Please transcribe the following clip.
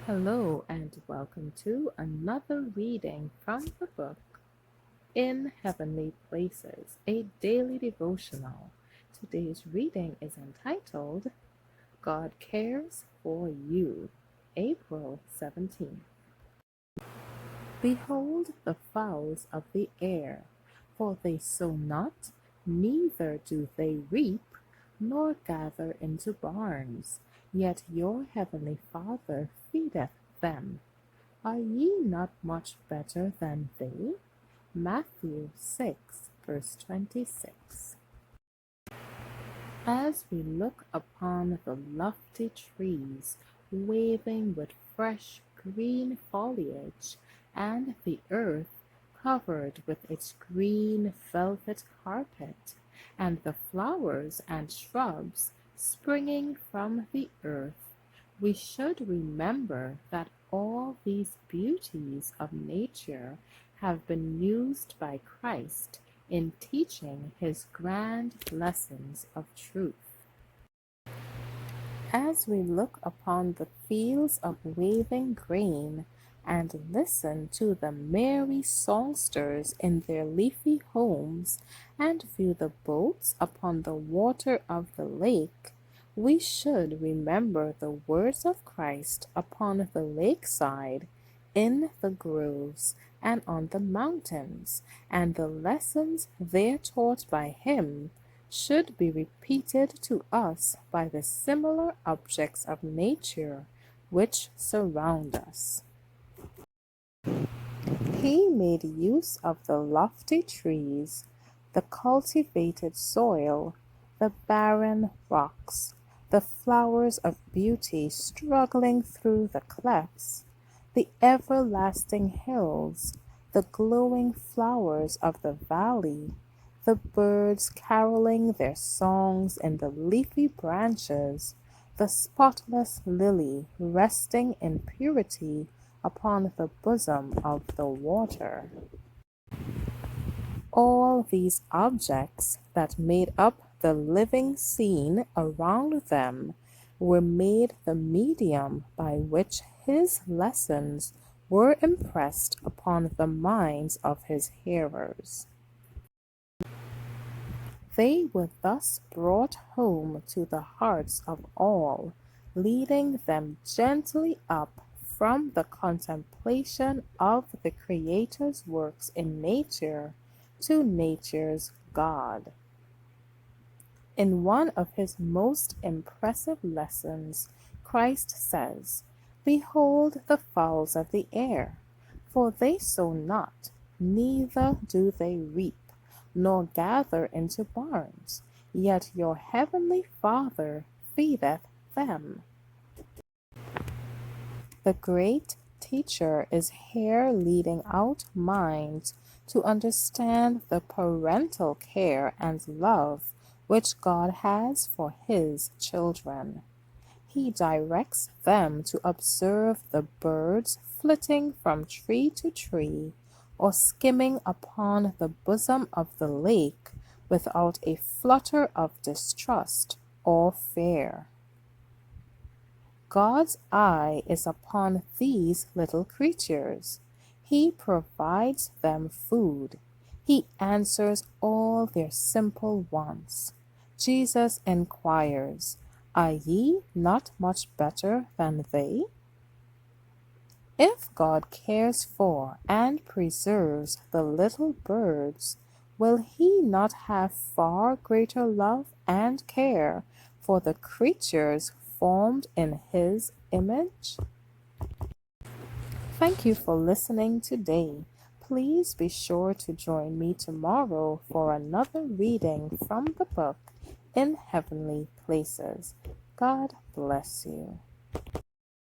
Hello and welcome to another reading from the book In Heavenly Places, a daily devotional. Today's reading is entitled God Cares for You, April 17th. Behold the fowls of the air, for they sow not, neither do they reap, nor gather into barns, yet your heavenly Father feedeth them. Are ye not much better than they? Matthew 6, verse 26. As we look upon the lofty trees waving with fresh green foliage, and the earth covered with its green velvet carpet, and the flowers and shrubs springing from the earth, we should remember that all these beauties of nature have been used by Christ in teaching his grand lessons of truth. As we look upon the fields of waving grain and listen to the merry songsters in their leafy homes and view the boats upon the water of the lake, we should remember the words of Christ upon the lakeside, in the groves, and on the mountains, and the lessons there taught by him should be repeated to us by the similar objects of nature which surround us. He made use of the lofty trees, the cultivated soil, the barren rocks, the flowers of beauty struggling through the clefts, the everlasting hills, the glowing flowers of the valley, the birds caroling their songs in the leafy branches, the spotless lily resting in purity upon the bosom of the water. All these objects that made up the living scene around them were made the medium by which his lessons were impressed upon the minds of his hearers. They were thus brought home to the hearts of all, leading them gently up from the contemplation of the Creator's works in nature to nature's God. In one of his most impressive lessons, Christ says, Behold the fowls of the air, for they sow not, neither do they reap, nor gather into barns, yet your heavenly Father feedeth them. The great teacher is here leading out minds to understand the parental care and love which God has for his children. He directs them to observe the birds flitting from tree to tree, or skimming upon the bosom of the lake without a flutter of distrust or fear. God's eye is upon these little creatures. He provides them food. He answers all their simple wants. Jesus inquires, Are ye not much better than they? If God cares for and preserves the little birds, will he not have far greater love and care for the creatures formed in his image? Thank you for listening today. Please be sure to join me tomorrow for another reading from the book In Heavenly Places. God bless you.